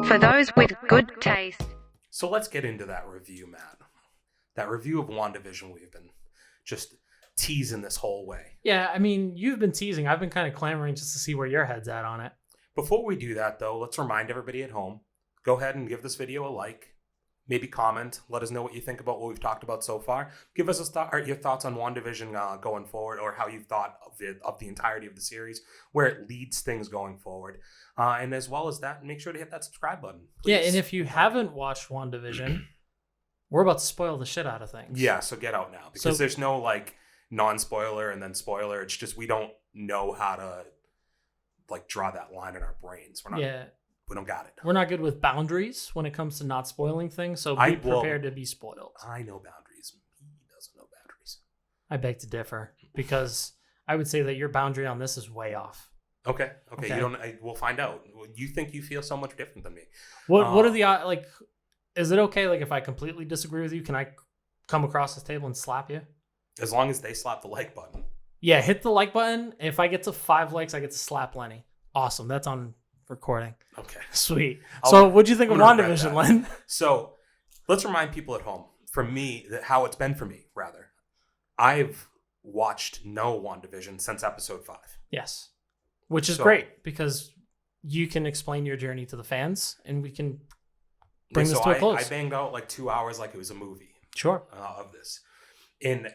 For those with good taste. So let's get into that review, Matt. That review of WandaVision we've been just teasing this whole way. Yeah, I mean, you've been teasing. I've been kind of clamoring just to see where your head's at on it. Before we do that, though, let's remind everybody at home, go ahead and give this video a like. Maybe comment. Let us know what you think about what we've talked about so far. Give us your thoughts on WandaVision going forward, or how you thought of the entirety of the series, where it leads things going forward. And as well as that, make sure to hit that subscribe button. Please. Yeah, and if you haven't watched WandaVision, we're about to spoil the shit out of things. Yeah, so get out now. Because there's no like non-spoiler and then spoiler. It's just we don't know how to like draw that line in our brains. We don't got it. We're not good with boundaries when it comes to not spoiling things, so be prepared to be spoiled. I know boundaries. He doesn't know boundaries. I beg to differ, because I would say that your boundary on this is way off. Okay. We'll find out. You think you feel so much different than me. What are the like? Is it okay? Like, if I completely disagree with you, can I come across this table and slap you? As long as they slap the like button. Yeah, hit the like button. If I get to 5 likes, I get to slap Lenny. Awesome. That's on recording. Okay. Sweet. So what'd you think of WandaVision, Len? So let's remind people at home, for me, how it's been for me, rather. I've watched no WandaVision since episode 5. Yes. Which is great, because you can explain your journey to the fans, and we can bring this to a close. I banged out like 2 hours like it was a movie. Sure. Of this. In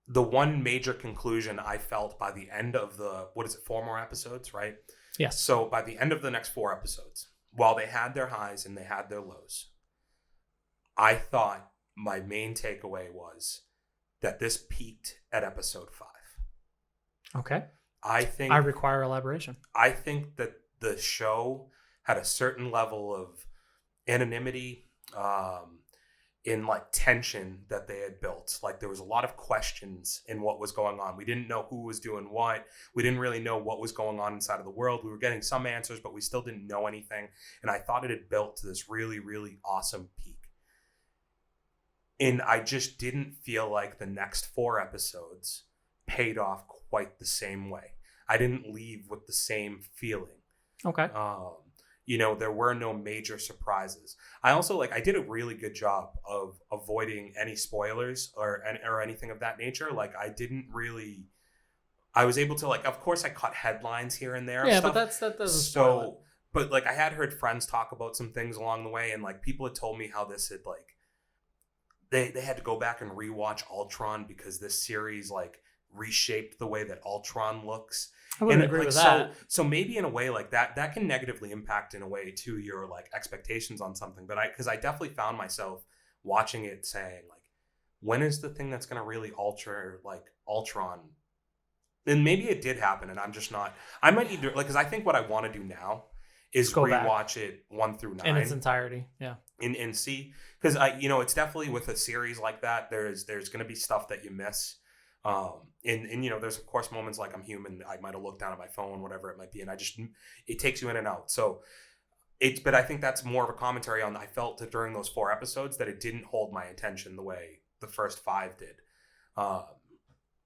the one major conclusion I felt by the end of 4 more episodes, right? Yes. So by the end of the next 4 episodes, while they had their highs and they had their lows, I thought my main takeaway was that this peaked at episode 5. Okay. I require elaboration. I think that the show had a certain level of anonymity, in like tension that they had built. Like, there was a lot of questions in what was going on. We didn't know who was doing what. We didn't really know what was going on inside of the world. We were getting some answers, but we still didn't know anything. And I thought it had built to this really, really awesome peak. And I just didn't feel like the next 4 episodes paid off quite the same way. I didn't leave with the same feeling. Okay. There were no major surprises. I also I did a really good job of avoiding any spoilers or anything of that nature. Like, I was able to, like, of course I caught headlines here and there. Yeah, but that doesn't spoil it. But like, I had heard friends talk about some things along the way, and like, people had told me how this had like, they had to go back and rewatch Ultron because this series like reshaped the way that Ultron looks. I wouldn't agree with that. So maybe in a way like that can negatively impact in a way too your like expectations on something. But because I definitely found myself watching it saying like, when is the thing that's going to really alter like Ultron? And maybe it did happen, and I'm just not. I might need to because I think what I want to do now is rewatch it 1 through 9 in its entirety. Yeah, and see, because it's definitely with a series like that. There's going to be stuff that you miss. And there's of course moments like I'm human. I might have looked down at my phone, whatever it might be, and it takes you in and out. So but I think that's more of a commentary on. I felt that during those 4 episodes that it didn't hold my attention the way the first 5 did.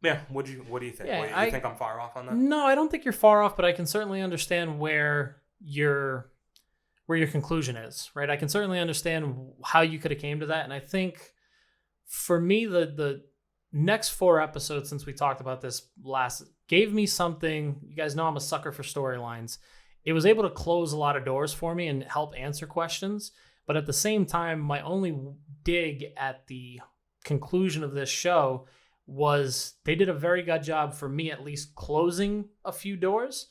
Yeah. What do you think? Yeah, you think I'm far off on that? No, I don't think you're far off, but I can certainly understand where your conclusion is. Right. I can certainly understand how you could have came to that, and I think for me the next 4 episodes, since we talked about this last, gave me something. You guys know I'm a sucker for storylines. It was able to close a lot of doors for me and help answer questions. But at the same time, my only dig at the conclusion of this show was they did a very good job, for me at least, closing a few doors.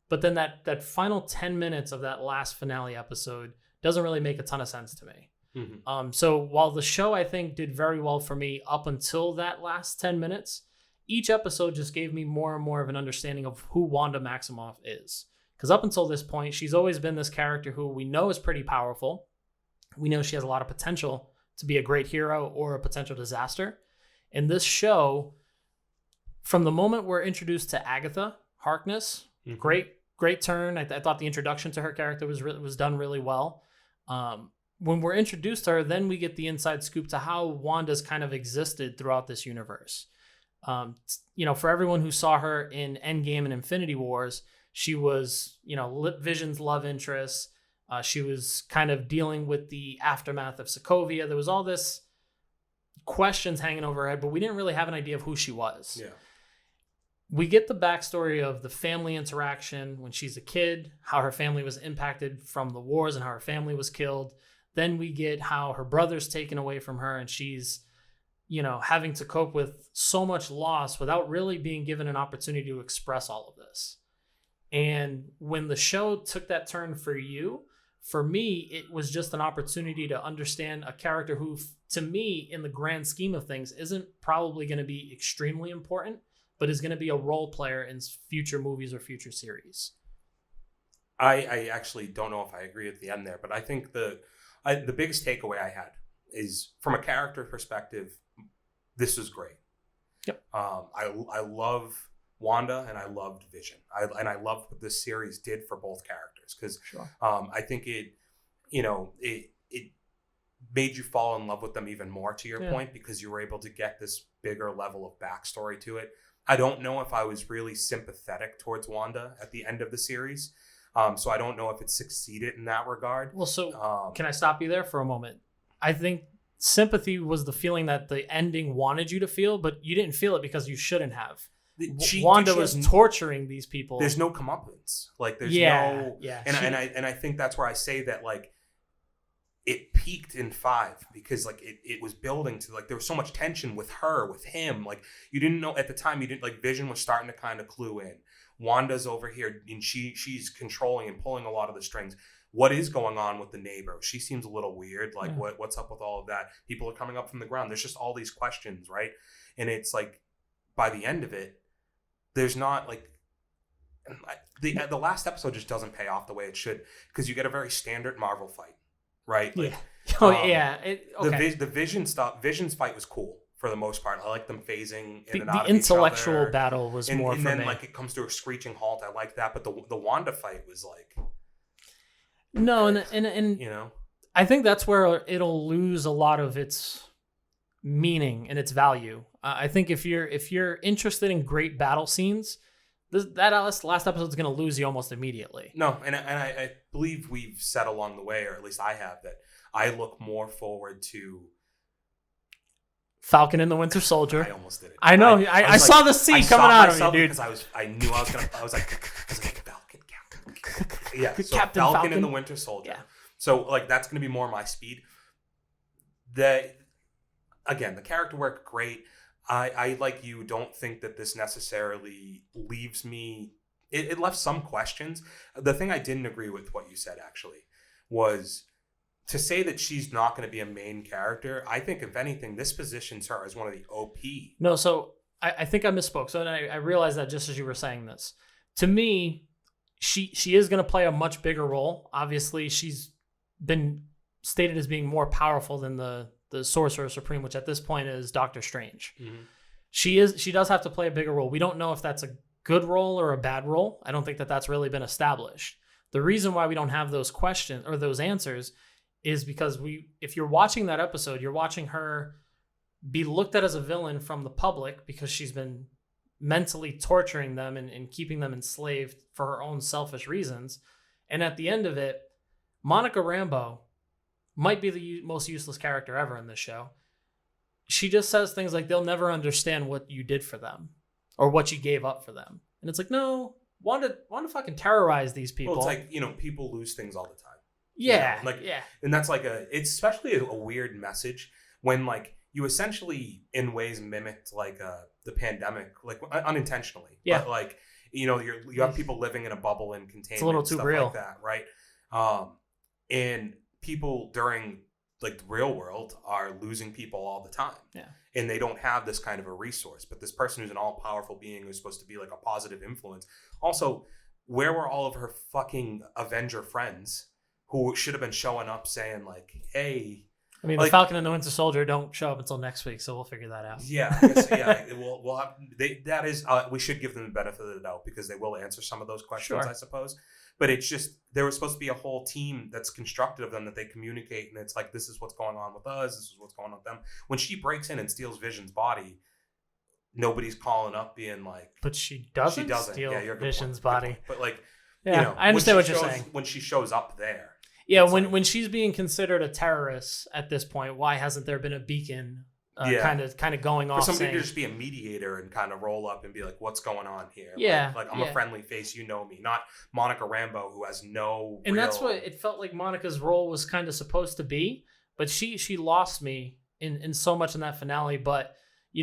But then that final 10 minutes of that last finale episode doesn't really make a ton of sense to me. Mm-hmm. So while the show, I think, did very well for me up until that last 10 minutes, each episode just gave me more and more of an understanding of who Wanda Maximoff is. Because up until this point, she's always been this character who we know is pretty powerful. We know she has a lot of potential to be a great hero or a potential disaster. In this show, from the moment we're introduced to Agatha Harkness, mm-hmm. great turn. I thought the introduction to her character was done really well. When we're introduced to her, then we get the inside scoop to how Wanda's kind of existed throughout this universe. For everyone who saw her in Endgame and Infinity Wars, she was, Vision's love interest. She was kind of dealing with the aftermath of Sokovia. There was all this questions hanging over her head, but we didn't really have an idea of who she was. Yeah. We get the backstory of the family interaction when she's a kid, how her family was impacted from the wars and how her family was killed. Then we get how her brother's taken away from her and she's, having to cope with so much loss without really being given an opportunity to express all of this. And when the show took that turn for you, for me, it was just an opportunity to understand a character who, to me, in the grand scheme of things, isn't probably going to be extremely important, but is going to be a role player in future movies or future series. I actually don't know if I agree at the end there, but I think the biggest takeaway I had is from a character perspective, this was great. Yep. I love Wanda and I loved Vision. I loved what this series did for both characters because I think it made you fall in love with them even more, to your point, because you were able to get this bigger level of backstory to it. I don't know if I was really sympathetic towards Wanda at the end of the series. So I don't know if it succeeded in that regard. Well, so can I stop you there for a moment? I think sympathy was the feeling that the ending wanted you to feel, but you didn't feel it because you shouldn't have. Wanda was torturing these people. There's no comeuppance. Like there's no. And I think that's where I say that like it peaked in 5 because like it was building to like there was so much tension with her, with him. Like you didn't know at the time, you didn't like Vision was starting to kind of clue in. Wanda's over here and she's controlling and pulling a lot of the strings. What is going on with the neighbor? She seems a little weird. Like what's up with all of that? People are coming up from the ground. There's just all these questions, right? And it's like by the end of it, there's not like the last episode just doesn't pay off the way it should because you get a very standard Marvel fight, right? Like, The Vision stuff. Vision's fight was cool for the most part. I like them phasing in and out of each other. The intellectual battle was more and for then me. like it comes to a screeching halt. I like that, but the Wanda fight was like no, and I think that's where it'll lose a lot of its meaning and its value. I think if you're interested in great battle scenes, that last episode is going to lose you almost immediately. No, and I believe we've said along the way, or at least I have, that I look more forward to Falcon and the Winter Soldier. I almost did it. I know. I saw the C coming out of you, dude. Because I knew I was like Falcon, Captain. Yeah, so Captain Falcon and the Winter Soldier. Yeah. So like that's going to be more my speed. Again, the character work great. I like you don't think that this necessarily leaves me. It left some questions. The thing I didn't agree with what you said actually was to say that she's not going to be a main character. I think if anything, this positions her as one of the OP. No, so I think I misspoke. So I realized that just as you were saying this. To me, she is going to play a much bigger role. Obviously, she's been stated as being more powerful than the Sorcerer Supreme, which at this point is Doctor Strange. Mm-hmm. She does have to play a bigger role. We don't know if that's a good role or a bad role. I don't think that that's really been established. The reason why we don't have those questions or those answers is because if you're watching that episode, you're watching her be looked at as a villain from the public because she's been mentally torturing them and keeping them enslaved for her own selfish reasons. And at the end of it, Monica Rambeau might be the most useless character ever in this show. She just says things like they'll never understand what you did for them or what you gave up for them. And it's like, no, Wanda fucking terrorize these people. Well, it's like, people lose things all the time. Yeah. And that's like it's especially a weird message when like you essentially in ways mimicked like the pandemic, like unintentionally. Yeah. But like, you have people living in a bubble and containment. It's a little too stuff real. Like that, right? And people during like the real world are losing people all the time. Yeah. And they don't have this kind of a resource. But this person who's an all-powerful being who's supposed to be like a positive influence. Also, where were all of her fucking Avenger friends who should have been showing up saying like, hey... I mean, the Falcon and the Winter Soldier don't show up until next week, so we'll figure that out. Yeah, I guess, we'll have... we should give them the benefit of the doubt because they will answer some of those questions, sure. I suppose. But it's just, there was supposed to be a whole team that's constructed of them that they communicate. And it's like, this is what's going on with us. This is what's going on with them. When she breaks in and steals Vision's body, nobody's calling up being like... But she doesn't steal Vision's body. But like, I understand what you're saying. When she shows up there. Yeah, It's when like- when she's being considered a terrorist at this point, why hasn't there been a beacon kind of going for off somebody saying, to just be a mediator and kind of roll up and be like, what's going on here? Yeah, Like I'm yeah. a friendly face, you know me, not Monica Rambeau, who has no and real... that's what it felt like Monica's role was kind of supposed to be, but she lost me in so much in that finale. But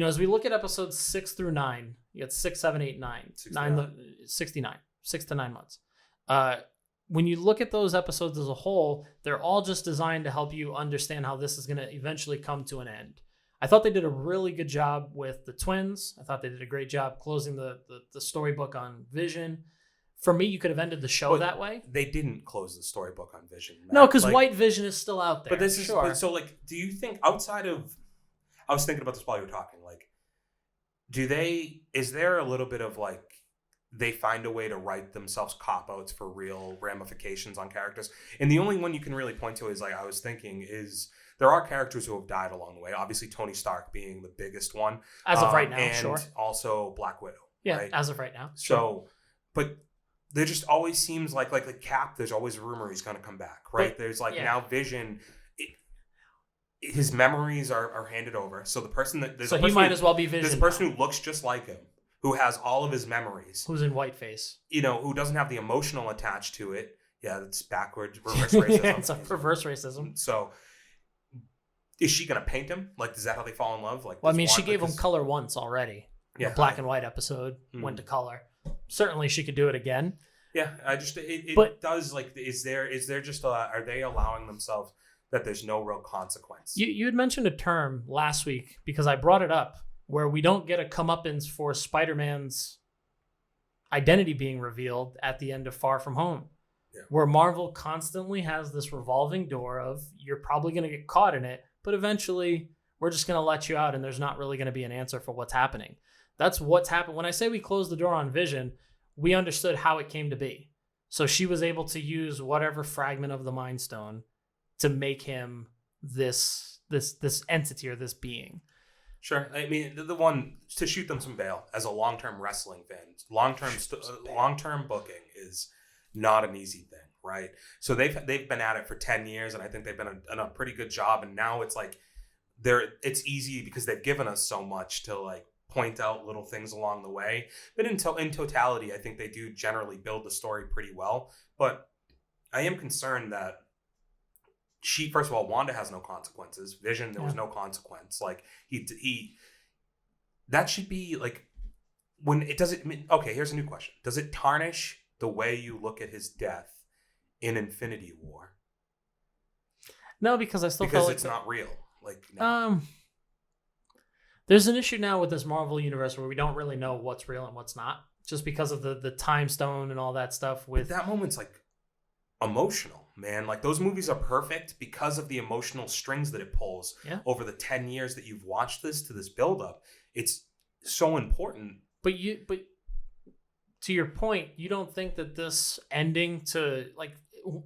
as we look at episodes 6 through 9, you got 6, 7, 8, 9, 69, 6 to 9 months. When you look at those episodes as a whole, they're all just designed to help you understand how this is going to eventually come to an end. I thought they did a really good job with the twins. I thought they did a great job closing the storybook on Vision. For me, you could have ended the show that way. They didn't close the storybook on Vision. No, because White Vision is still out there. But this is sure. so like, do you think outside of? I was thinking about this while you were talking. Like, is there a little bit of like they find a way to write themselves cop-outs for real ramifications on characters? And the only one you can really point to is, like I was thinking, is there are characters who have died along the way. Obviously, Tony Stark being the biggest one. As of right now, and sure. also Black Widow. Yeah, right? as of right now. So, Sure. but there just always seems like the Cap, there's always a rumor he's going to come back, right? But, There's like yeah. now Vision... his memories are handed over. So the person that... So he might as well be Vision. There's a person who looks just like him, who has all of his memories. Who's in whiteface. Who doesn't have the emotional attached to it. Yeah, that's backwards, reverse racism. Yeah, it's a reverse racism. So, is she going to paint him? Like, is that how they fall in love? Like, Well, I mean, she gave him color once already. Yeah, The black and white episode went to color. Certainly she could do it again. Yeah, I just... It But- does, like, is there just... are they allowing themselves that there's no real consequence? You had mentioned a term last week, because I brought it up, where we don't get a comeuppance for Spider-Man's identity being revealed at the end of Far From Home. Yeah. Where Marvel constantly has this revolving door of, you're probably going to get caught in it, but eventually we're just going to let you out and there's not really going to be an answer for what's happening. That's what's happened. When I say we closed the door on Vision, we understood how it came to be. So she was able to use whatever fragment of the Mind Stone to make him this entity or this being. Sure. I mean, the one, to shoot them some bail as a long-term wrestling fan, long-term booking is not an easy thing, right? So they've been at it for 10 years, and I think they've done a pretty good job. And now it's like it's easy because they've given us so much to like point out little things along the way. But in totality, I think they do generally build the story pretty well. But I am concerned that first of all, Wanda has no consequences. Vision, there was no consequence. Like he that should be like, when it doesn't... Okay, here's a new question. Does it tarnish the way you look at his death in Infinity War? No, because I still felt like it's not real. Like, no. There's an issue now with this Marvel universe where we don't really know what's real and what's not, just because of the time stone and all that stuff. With that moment's like emotional, man. Like, those movies are perfect because of the emotional strings that it pulls over the 10 years that you've watched this to this buildup. It's so important. But to your point, you don't think that this ending to, like,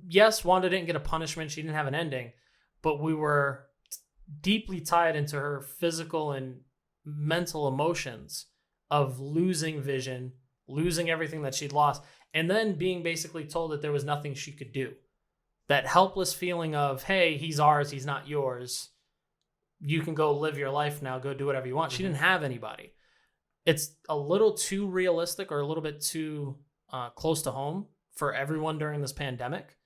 yes, Wanda didn't get a punishment, she didn't have an ending, but we were deeply tied into her physical and mental emotions of losing Vision, losing everything that she'd lost, and then being basically told that there was nothing she could do. That helpless feeling of, hey, he's ours, he's not yours. You can go live your life now, go do whatever you want. She didn't have anybody. It's a little too realistic, or a little bit too close to home for everyone during this pandemic.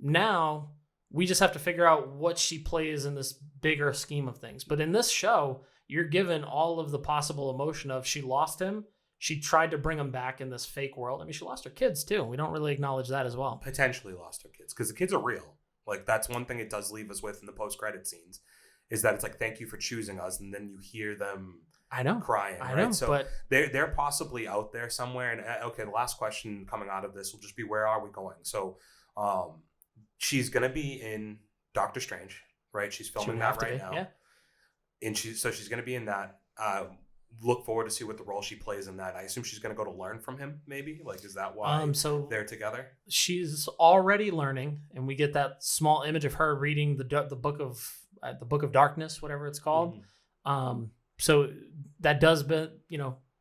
Now, we just have to figure out what she plays in this bigger scheme of things. But in this show, you're given all of the possible emotion of, she lost him. She tried to bring him back in this fake world. I mean, she lost her kids too. We don't really acknowledge that as well. Potentially lost her kids, because the kids are real. Like, that's one thing it does leave us with in the post-credit scenes, is that it's like, thank you for choosing us. And then you hear them crying. I right? know, so but they're possibly out there somewhere. And okay, the last question coming out of this will just be, where are we going? So she's going to be in Doctor Strange, right? She's filming that right now. Yeah. And she's going to be in that. Look forward to see what the role she plays in that. I assume she's going to go to learn from him, maybe? Like, is that why they're together? She's already learning, and we get that small image of her reading the book of darkness, whatever it's called. Mm-hmm. So that does bear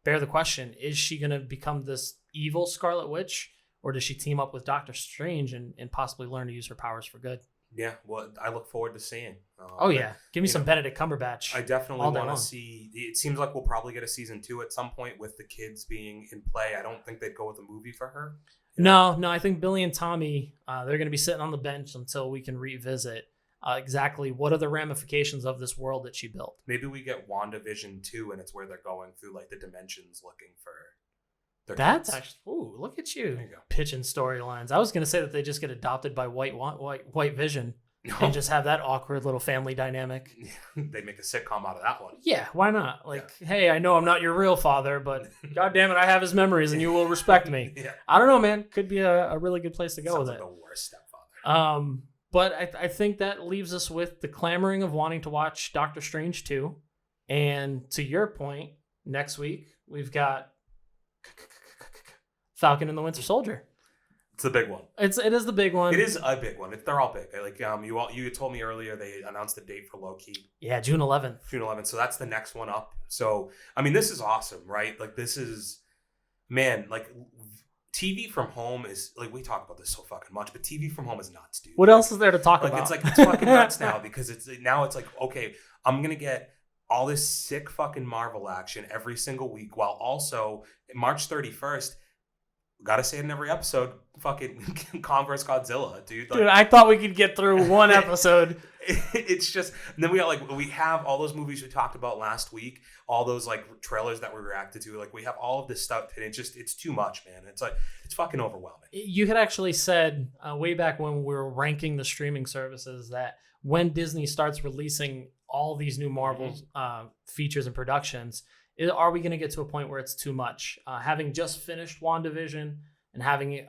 the question: is she going to become this evil Scarlet Witch, or does she team up with Doctor Strange and possibly learn to use her powers for good? Yeah, well, I look forward to seeing. Oh yeah, give me some Benedict Cumberbatch. I definitely all day want long. to see. It seems like we'll probably get a season 2 at some point with the kids being in play. I don't think they'd go with a movie for her. No, I think Billy and Tommy, they're going to be sitting on the bench until we can revisit exactly what are the ramifications of this world that she built. Maybe we get WandaVision 2, and it's where they're going through like the dimensions looking for their That's kids. actually, ooh, look at you, There you go. pitching storylines. I was going to say that they just get adopted by White Vision and just have that awkward little family dynamic. They make a sitcom out of that one. Yeah, why not? Like, hey, I know I'm not your real father, but God damn it, I have his memories and you will respect me. Yeah. I don't know, man. Could be a really good place to go Sounds with like it. the worst stepfather. But I think that leaves us with the clamoring of wanting to watch Doctor Strange 2. And to your point, next week, we've got Falcon and the Winter Soldier. It's the big one. It is the big one. It is a big one. They're all big. Like you told me earlier, they announced the date for Loki. Yeah, June 11th. June 11th. So that's the next one up. So I mean, this is awesome, right? Like this is, man, like TV from home is like, we talk about this so fucking much, but TV from home is nuts, dude. What else is there to talk Like about? it's fucking nuts now because it's like, okay, I'm gonna get all this sick fucking Marvel action every single week, while also March 31st. Gotta say it in every episode. Fucking Converse Godzilla, dude. Like, Dude, I thought we could get through one episode. It's just, and then we have all those movies we talked about last week, all those like trailers that we reacted to. Like we have all of this stuff, and it's too much, man. It's like it's fucking overwhelming. You had actually said way back when we were ranking the streaming services that when Disney starts releasing all these new Marvel features and productions, are we going to get to a point where it's too much? Having just finished WandaVision and having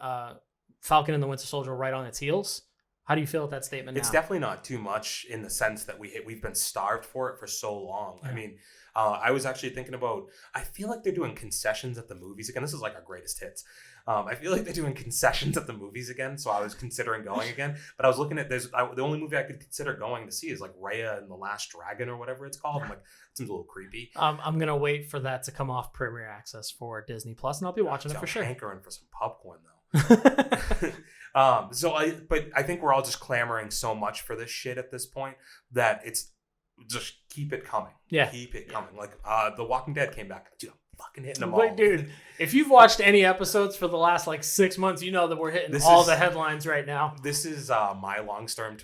Falcon and the Winter Soldier right on its heels, how do you feel with that statement now? It's definitely not too much in the sense that we've been starved for it for so long. Yeah. I mean, I was actually thinking about, I feel like they're doing concessions at the movies again. This is like our greatest hits. I feel like they're doing concessions at the movies again. So I was considering going again, but I was looking at the only movie I could consider going to see is like Raya and the Last Dragon or whatever it's called. I'm like, it seems a little creepy. I'm going to wait for that to come off Premier Access for Disney Plus, and I'll be watching it for sure. I'm hankering for some popcorn though. But I think we're all just clamoring so much for this shit at this point that it's just keep it coming. Yeah. Keep it coming. Like The Walking Dead came back. Dude, I'm fucking hitting them all. Wait, dude, if you've watched any episodes for the last like 6 months, you know that we're hitting the headlines right now. This is my long-term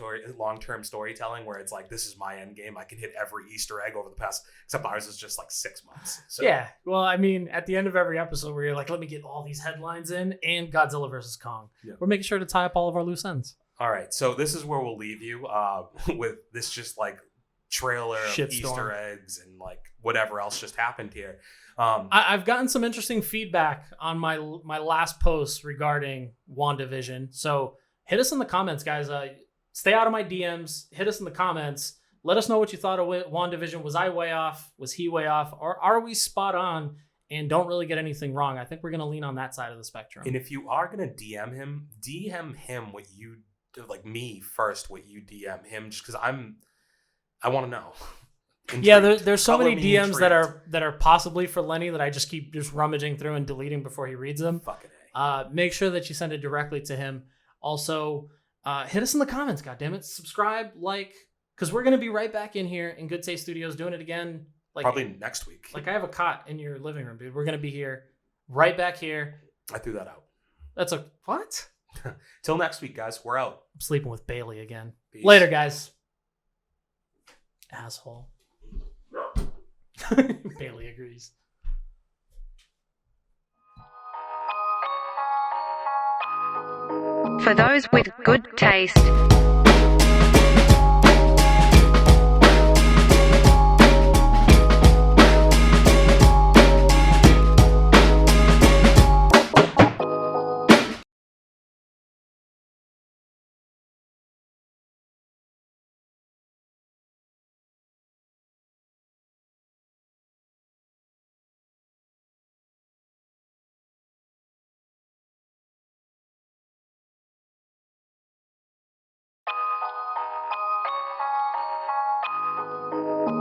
storytelling where it's like, this is my end game. I can hit every Easter egg over the past, except ours is just like 6 months. So. Yeah. Well, I mean, at the end of every episode where you're like, let me get all these headlines in and Godzilla versus Kong. Yeah. We're making sure to tie up all of our loose ends. All right. So this is where we'll leave you with this just like trailer of Shitstorm. Easter eggs and like whatever else just happened here. I've gotten some interesting feedback on my last post regarding WandaVision. So hit us in the comments, guys. Stay out of my DMs. Hit us in the comments. Let us know what you thought of WandaVision. Was I way off? Was he way off? Or are we spot on and don't really get anything wrong? I think we're going to lean on that side of the spectrum. And if you are going to DM him what you, like me first, what you DM him, just because I want to know. Intrigued. Yeah, there's so many me DMs that intrigued. are possibly for Lenny that I just keep just rummaging through and deleting before he reads them. Fucking A. Make sure that you send it directly to him. Also, hit us in the comments, goddammit. Subscribe, like, because we're gonna be right back in here in Good Taste Studios doing it again. Like Probably next week. Like I have a cot in your living room, dude. We're gonna be here, right back here. I threw that out. That's a what? Till next week, guys. We're out. I'm sleeping with Bailey again. Peace. Later, guys. Asshole. Bailey agrees. For those with good taste.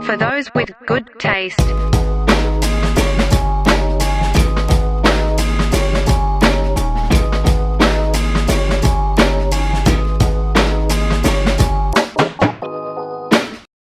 For those with good taste.